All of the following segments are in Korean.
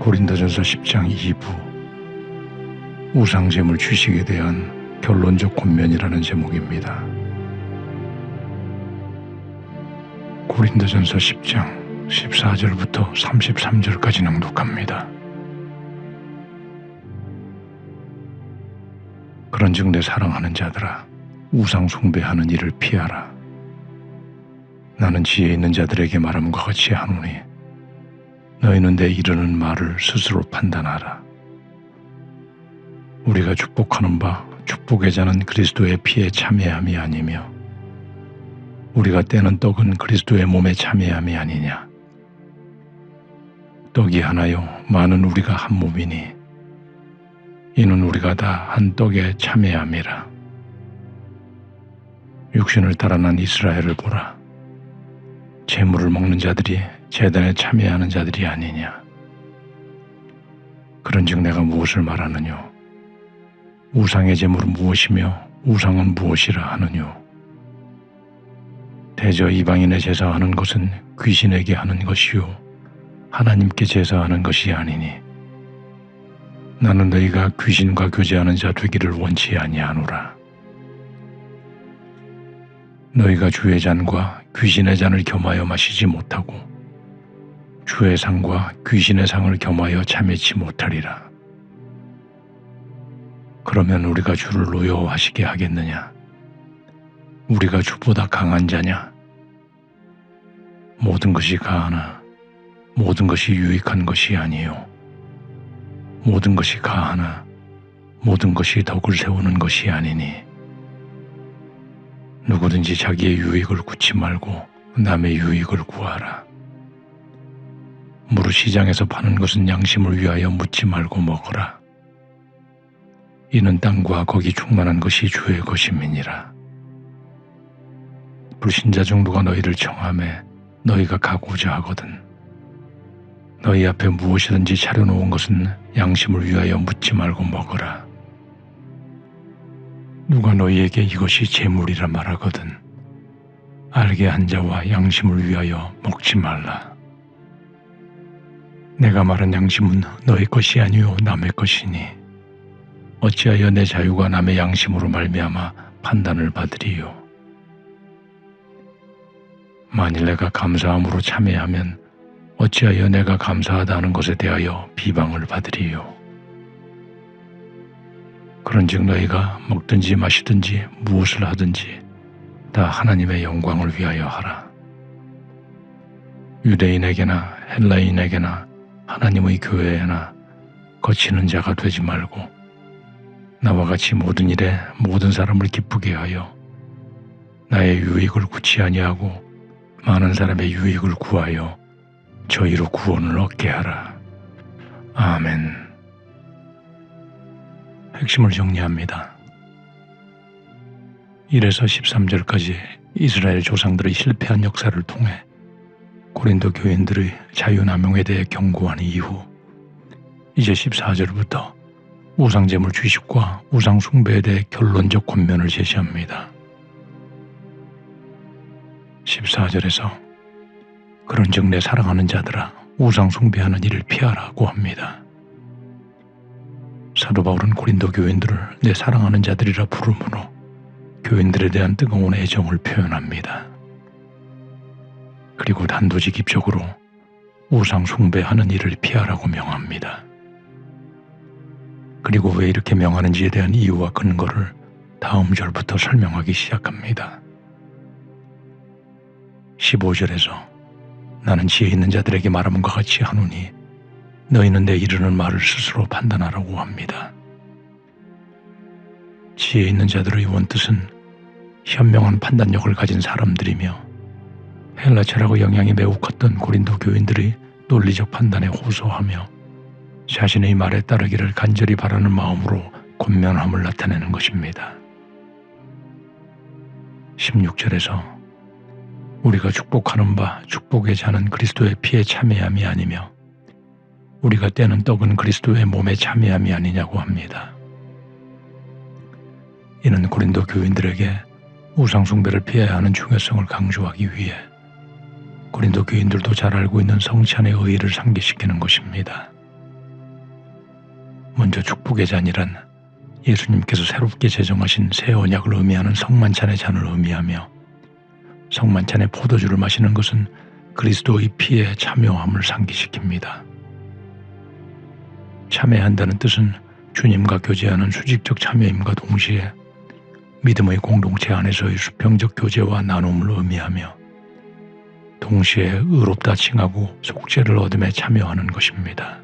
고린도전서 10장 2부 우상제물 주식에 대한 결론적 권면이라는 제목입니다. 고린도전서 10장 14절부터 33절까지 낭독합니다. 그런즉 내 사랑하는 자들아, 우상 숭배하는 일을 피하라. 나는 지혜 있는 자들에게 말함과 같이 하노니 너희는 내 이르는 말을 스스로 판단하라. 우리가 축복하는 바 축복의 자는 그리스도의 피에 참여함이 아니며 우리가 떼는 떡은 그리스도의 몸에 참여함이 아니냐. 떡이 하나요 많은 우리가 한 몸이니 이는 우리가 다 한 떡에 참여함이라. 육신을 따라난 이스라엘을 보라. 제물을 먹는 자들이 제단에 참여하는 자들이 아니냐. 그런즉 내가 무엇을 말하느뇨? 우상의 제물은 무엇이며 우상은 무엇이라 하느뇨? 대저 이방인의 제사하는 것은 귀신에게 하는 것이요 하나님께 제사하는 것이 아니니 나는 너희가 귀신과 교제하는 자 되기를 원치 아니하노라. 너희가 주의 잔과 귀신의 잔을 겸하여 마시지 못하고 주의 상과 귀신의 상을 겸하여 참여치 못하리라. 그러면 우리가 주를 노여워하시게 하겠느냐? 우리가 주보다 강한 자냐? 모든 것이 가하나 모든 것이 유익한 것이 아니요 모든 것이 가하나 모든 것이 덕을 세우는 것이 아니니 누구든지 자기의 유익을 구치 말고 남의 유익을 구하라. 무릇 시장에서 파는 것은 양심을 위하여 묻지 말고 먹어라. 이는 땅과 거기 충만한 것이 주의 것임이니라. 불신자 정도가 너희를 청하매 너희가 가고자 하거든 너희 앞에 무엇이든지 차려놓은 것은 양심을 위하여 묻지 말고 먹어라. 누가 너희에게 이것이 제물이라 말하거든 알게 한 자와 양심을 위하여 먹지 말라. 내가 말한 양심은 너희 것이 아니요 남의 것이니 어찌하여 내 자유가 남의 양심으로 말미암아 판단을 받으리요. 만일 내가 감사함으로 참회하면 어찌하여 내가 감사하다 하는 것에 대하여 비방을 받으리요. 그런즉 너희가 먹든지 마시든지 무엇을 하든지 다 하나님의 영광을 위하여 하라. 유대인에게나 헬라인에게나 하나님의 교회에나 거치는 자가 되지 말고 나와 같이 모든 일에 모든 사람을 기쁘게 하여 나의 유익을 구치 아니하고 많은 사람의 유익을 구하여 저희로 구원을 얻게 하라. 아멘. 핵심을 정리합니다. 1에서 13절까지 이스라엘 조상들의 실패한 역사를 통해 고린도 교인들의 자유남용에 대해 경고한 이후 이제 14절부터 우상제물 주식과 우상 숭배에 대해 결론적 권면을 제시합니다. 14절에서 그런즉 내 사랑하는 자들아 우상 숭배하는 일을 피하라고 합니다. 사도 바울은 고린도 교인들을 내 사랑하는 자들이라 부르므로 교인들에 대한 뜨거운 애정을 표현합니다. 그리고 단도직입적으로 우상 숭배하는 일을 피하라고 명합니다. 그리고 왜 이렇게 명하는지에 대한 이유와 근거를 다음 절부터 설명하기 시작합니다. 15절에서 나는 지혜 있는 자들에게 말함과 같이 하노니 너희는 내 이르는 말을 스스로 판단하라고 합니다. 지혜 있는 자들의 원뜻은 현명한 판단력을 가진 사람들이며 헬라 철학의 영향이 매우 컸던 고린도 교인들의 논리적 판단에 호소하며 자신의 말에 따르기를 간절히 바라는 마음으로 권면함을 나타내는 것입니다. 16절에서 우리가 축복하는 바 축복의 자는 그리스도의 피에 참여함이 아니며 우리가 떼는 떡은 그리스도의 몸에 참여함이 아니냐고 합니다. 이는 고린도 교인들에게 우상 숭배를 피해야 하는 중요성을 강조하기 위해 고린도 교인들도 잘 알고 있는 성찬의 의의를 상기시키는 것입니다. 먼저 축복의 잔이란 예수님께서 새롭게 제정하신 새 언약을 의미하는 성만찬의 잔을 의미하며, 성만찬의 포도주를 마시는 것은 그리스도의 피에 참여함을 상기시킵니다. 참여한다는 뜻은 주님과 교제하는 수직적 참여임과 동시에 믿음의 공동체 안에서의 수평적 교제와 나눔을 의미하며, 동시에 의롭다 칭하고 속죄를 얻음에 참여하는 것입니다.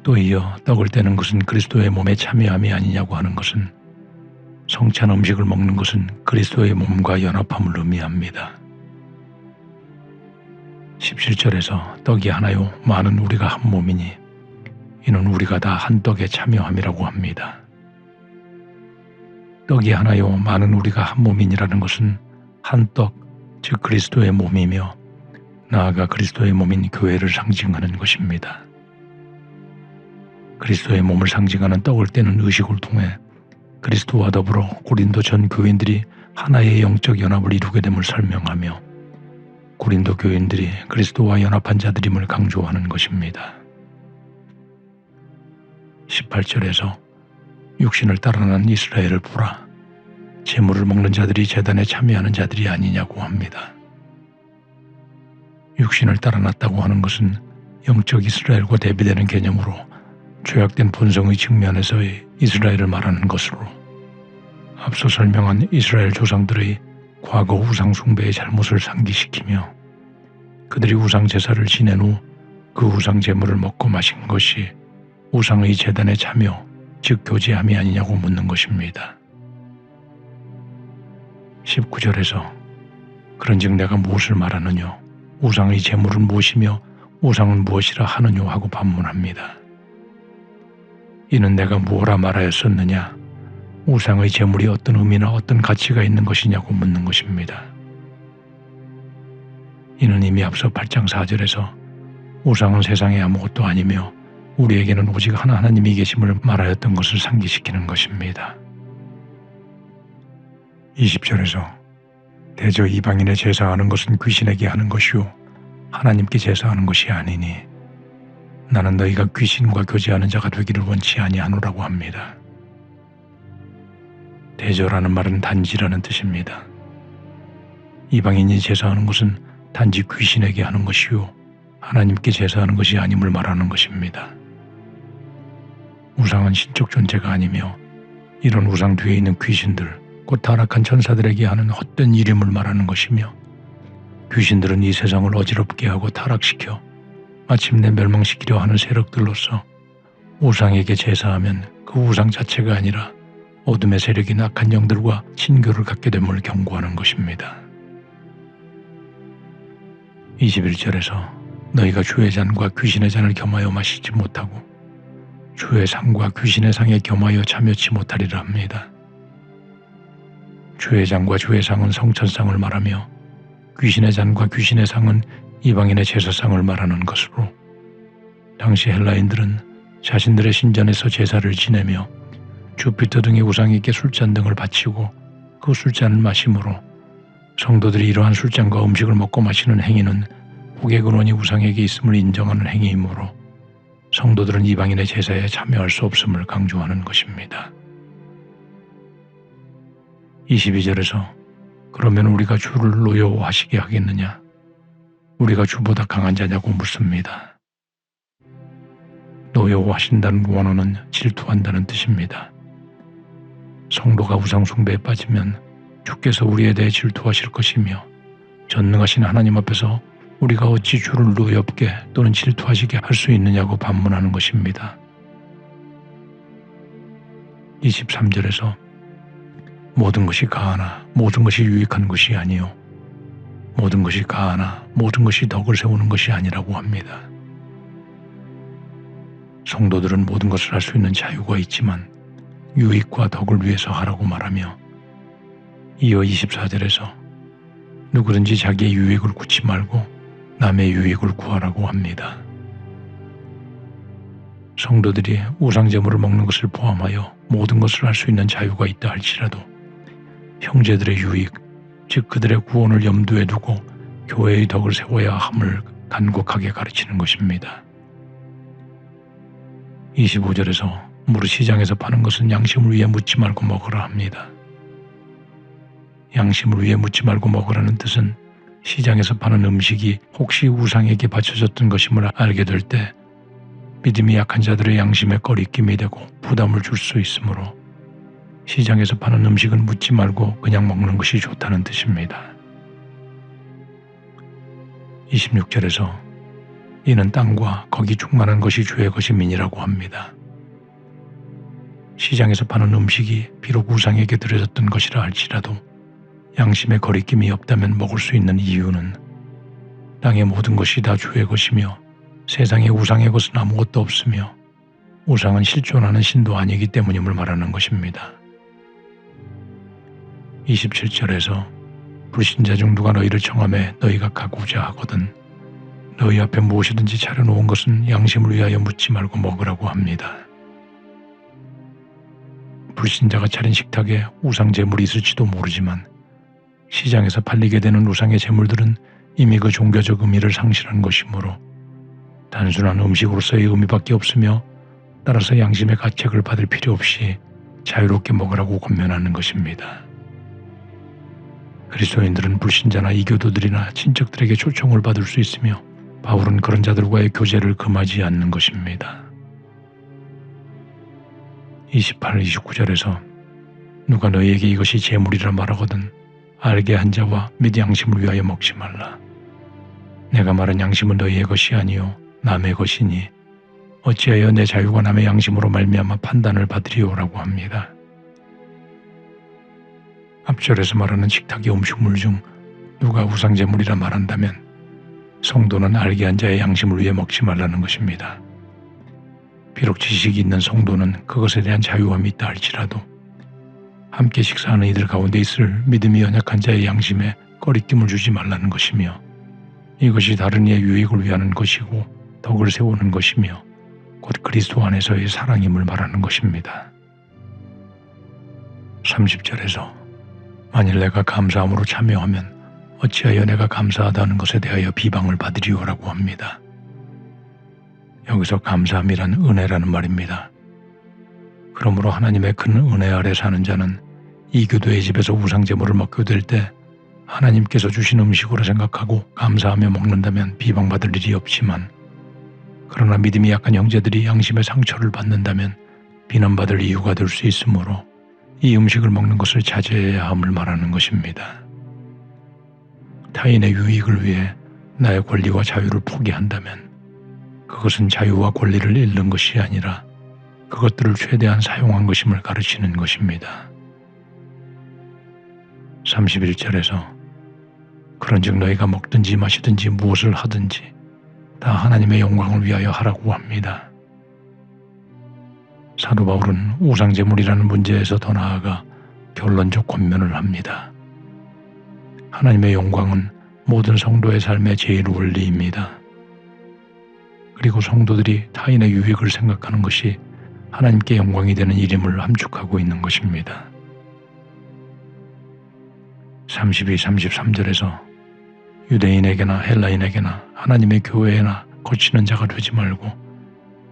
또 이어 떡을 떼는 것은 그리스도의 몸에 참여함이 아니냐고 하는 것은, 성찬 음식을 먹는 것은 그리스도의 몸과 연합함을 의미합니다. 17절에서 떡이 하나요 많은 우리가 한 몸이니 이는 우리가 다 한 떡에 참여함이라고 합니다. 떡이 하나요 많은 우리가 한 몸이니라는 것은 한 떡, 즉 그리스도의 몸이며 나아가 그리스도의 몸인 교회를 상징하는 것입니다. 그리스도의 몸을 상징하는 떡을 떼는 의식을 통해 그리스도와 더불어 고린도 전 교인들이 하나의 영적 연합을 이루게 됨을 설명하며, 고린도 교인들이 그리스도와 연합한 자들임을 강조하는 것입니다. 18절에서 육신을 따라 난 이스라엘을 보라, 제물을 먹는 자들이 제단에 참여하는 자들이 아니냐고 합니다. 육신을 따라 났다고 하는 것은 영적 이스라엘과 대비되는 개념으로 죄악된 본성의 측면에서의 이스라엘을 말하는 것으로, 앞서 설명한 이스라엘 조상들의 과거 우상 숭배의 잘못을 상기시키며, 그들이 우상 제사를 지낸 후 그 우상 제물을 먹고 마신 것이 우상의 제단에 참여, 즉 교제함이 아니냐고 묻는 것입니다. 19절에서 그런즉 내가 무엇을 말하느뇨, 우상의 제물은 무엇이며 우상은 무엇이라 하느뇨 하고 반문합니다. 이는 내가 무엇라 말하였었느냐, 우상의 제물이 어떤 의미나 어떤 가치가 있는 것이냐고 묻는 것입니다. 이는 이미 앞서 8장 4절에서 우상은 세상에 아무것도 아니며 우리에게는 오직 하나님이 계심을 말하였던 것을 상기시키는 것입니다. 20절에서 대저 이방인의 제사하는 것은 귀신에게 하는 것이요 하나님께 제사하는 것이 아니니 나는 너희가 귀신과 교제하는 자가 되기를 원치 아니하노라고 합니다. 대저라는 말은 단지라는 뜻입니다. 이방인이 제사하는 것은 단지 귀신에게 하는 것이요 하나님께 제사하는 것이 아님을 말하는 것입니다. 우상은 신적 존재가 아니며 이런 우상 뒤에 있는 귀신들, 곧 타락한 천사들에게 하는 헛된 이름을 말하는 것이며, 귀신들은 이 세상을 어지럽게 하고 타락시켜 마침내 멸망시키려 하는 세력들로서 우상에게 제사하면 그 우상 자체가 아니라 어둠의 세력인 악한 영들과 친교를 갖게 됨을 경고하는 것입니다. 21절에서 너희가 주의 잔과 귀신의 잔을 겸하여 마시지 못하고 주의 상과 귀신의 상에 겸하여 참여치 못하리라 합니다. 주의 잔과 주의 상은 성천상을 말하며 귀신의 잔과 귀신의 상은 이방인의 제사상을 말하는 것으로, 당시 헬라인들은 자신들의 신전에서 제사를 지내며 주피터 등의 우상에게 술잔 등을 바치고 그 술잔을 마심으로, 성도들이 이러한 술잔과 음식을 먹고 마시는 행위는 복의 근원이 우상에게 있음을 인정하는 행위이므로 성도들은 이방인의 제사에 참여할 수 없음을 강조하는 것입니다. 22절에서 그러면 우리가 주를 노여워하시게 하겠느냐, 우리가 주보다 강한 자냐고 묻습니다. 노여워하신다는 원어는 질투한다는 뜻입니다. 성도가 우상 숭배에 빠지면 주께서 우리에 대해 질투하실 것이며, 전능하신 하나님 앞에서 우리가 어찌 주를 노엽게 또는 질투하시게 할 수 있느냐고 반문하는 것입니다. 23절에서 모든 것이 가하나 모든 것이 유익한 것이 아니요 모든 것이 가하나 모든 것이 덕을 세우는 것이 아니라고 합니다. 성도들은 모든 것을 할 수 있는 자유가 있지만 유익과 덕을 위해서 하라고 말하며, 이어 24절에서 누구든지 자기의 유익을 구치 말고 남의 유익을 구하라고 합니다. 성도들이 우상제물을 먹는 것을 포함하여 모든 것을 할 수 있는 자유가 있다 할지라도 형제들의 유익, 즉 그들의 구원을 염두에 두고 교회의 덕을 세워야 함을 간곡하게 가르치는 것입니다. 25절에서 무릇 시장에서 파는 것은 양심을 위해 묻지 말고 먹으라 합니다. 양심을 위해 묻지 말고 먹으라는 뜻은 시장에서 파는 음식이 혹시 우상에게 바쳐졌던 것임을 알게 될 때 믿음이 약한 자들의 양심에 꺼리낌이 되고 부담을 줄 수 있으므로 시장에서 파는 음식은 묻지 말고 그냥 먹는 것이 좋다는 뜻입니다. 26절에서 이는 땅과 거기 충만한 것이 주의 것임이니라고 합니다. 시장에서 파는 음식이 비록 우상에게 드려졌던 것이라 할지라도 양심에 거리낌이 없다면 먹을 수 있는 이유는 땅의 모든 것이 다 주의 것이며 세상에 우상의 것은 아무것도 없으며 우상은 실존하는 신도 아니기 때문임을 말하는 것입니다. 27절에서 불신자 중 누가 너희를 청하매 너희가 가고자 하거든 너희 앞에 무엇이든지 차려놓은 것은 양심을 위하여 묻지 말고 먹으라고 합니다. 불신자가 차린 식탁에 우상 제물이 있을지도 모르지만 시장에서 팔리게 되는 우상의 제물들은 이미 그 종교적 의미를 상실한 것이므로 단순한 음식으로서의 의미밖에 없으며 따라서 양심의 가책을 받을 필요 없이 자유롭게 먹으라고 권면하는 것입니다. 그리스도인들은 불신자나 이교도들이나 친척들에게 초청을 받을 수 있으며 바울은 그런 자들과의 교제를 금하지 않는 것입니다. 28, 29절에서 누가 너희에게 이것이 제물이라 말하거든 알게 한 자와 및 양심을 위하여 먹지 말라. 내가 말한 양심은 너희의 것이 아니요 남의 것이니 어찌하여 내 자유가 남의 양심으로 말미암아 판단을 받으리오라고 합니다. 앞절에서 말하는 식탁의 음식물 중 누가 우상제물이라 말한다면 성도는 알게 한 자의 양심을 위해 먹지 말라는 것입니다. 비록 지식이 있는 성도는 그것에 대한 자유함이 있다 할지라도 함께 식사하는 이들 가운데 있을 믿음이 연약한 자의 양심에 꺼리낌을 주지 말라는 것이며 이것이 다른 이의 유익을 위하는 것이고 덕을 세우는 것이며 곧 그리스도 안에서의 사랑임을 말하는 것입니다. 30절에서 만일 내가 감사함으로 참여하면 어찌하여 내가 감사하다는 것에 대하여 비방을 받으리오라고 합니다. 여기서 감사함이란 은혜라는 말입니다. 그러므로 하나님의 큰 은혜 아래 사는 자는 이교도의 집에서 우상제물을 먹게 될 때 하나님께서 주신 음식으로 생각하고 감사하며 먹는다면 비방받을 일이 없지만 그러나 믿음이 약한 형제들이 양심의 상처를 받는다면 비난받을 이유가 될 수 있으므로 이 음식을 먹는 것을 자제해야 함을 말하는 것입니다. 타인의 유익을 위해 나의 권리와 자유를 포기한다면 그것은 자유와 권리를 잃는 것이 아니라 그것들을 최대한 사용한 것임을 가르치는 것입니다. 31절에서 그런즉 너희가 먹든지 마시든지 무엇을 하든지 다 하나님의 영광을 위하여 하라고 합니다. 사도 바울은 우상제물이라는 문제에서 더 나아가 결론적 권면을 합니다. 하나님의 영광은 모든 성도의 삶의 제일 원리입니다. 그리고 성도들이 타인의 유익을 생각하는 것이 하나님께 영광이 되는 일임을 함축하고 있는 것입니다. 32, 33절에서 유대인에게나 헬라인에게나 하나님의 교회에나 거치는 자가 되지 말고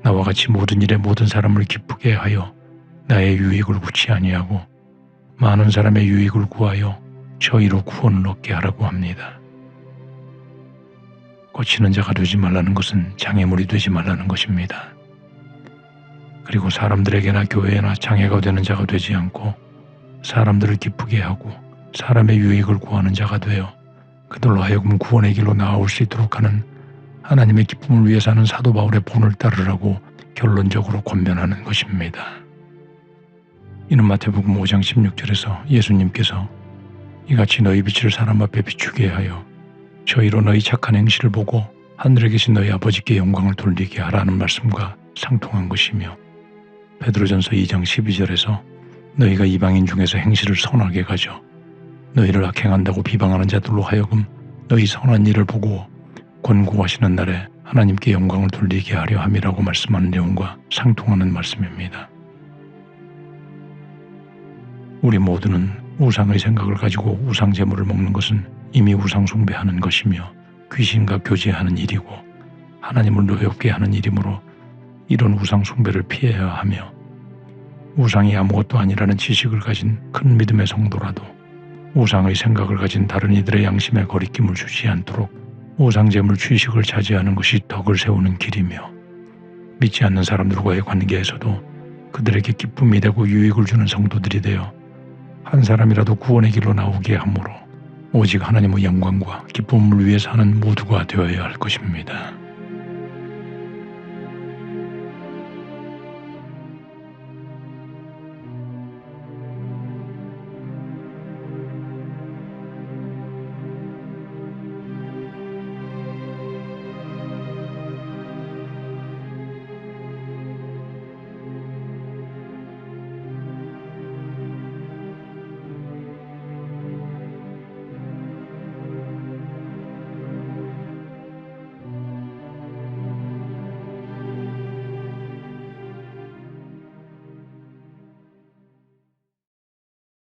나와 같이 모든 일에 모든 사람을 기쁘게 하여 나의 유익을 구치 아니하고 많은 사람의 유익을 구하여 저희로 구원을 얻게 하라고 합니다. 거치는 자가 되지 말라는 것은 장애물이 되지 말라는 것입니다. 그리고 사람들에게나 교회에나 장애가 되는 자가 되지 않고 사람들을 기쁘게 하고 사람의 유익을 구하는 자가 되어 그들로 하여금 구원의 길로 나아올 수 있도록 하는 하나님의 기쁨을 위해 사는 사도 바울의 본을 따르라고 결론적으로 권면하는 것입니다. 이는 마태복음 5장 16절에서 예수님께서 이같이 너희 빛을 사람 앞에 비추게 하여 저희로 너희 착한 행실을 보고 하늘에 계신 너희 아버지께 영광을 돌리게 하라는 말씀과 상통한 것이며 베드로전서 2장 12절에서 너희가 이방인 중에서 행실을 선하게 가져 너희를 악행한다고 비방하는 자들로 하여금 너희 선한 일을 보고 권고하시는 날에 하나님께 영광을 돌리게 하려 함이라고 말씀하는 내용과 상통하는 말씀입니다. 우리 모두는 우상의 생각을 가지고 우상 제물을 먹는 것은 이미 우상 숭배하는 것이며 귀신과 교제하는 일이고 하나님을 노엽게 하는 일이므로 이런 우상 숭배를 피해야 하며 우상이 아무것도 아니라는 지식을 가진 큰 믿음의 성도라도 우상의 생각을 가진 다른 이들의 양심에 거리낌을 주지 않도록 우상제물 취식을 자제하는 것이 덕을 세우는 길이며 믿지 않는 사람들과의 관계에서도 그들에게 기쁨이 되고 유익을 주는 성도들이 되어 한 사람이라도 구원의 길로 나오게 하므로 오직 하나님의 영광과 기쁨을 위해 사는 모두가 되어야 할 것입니다.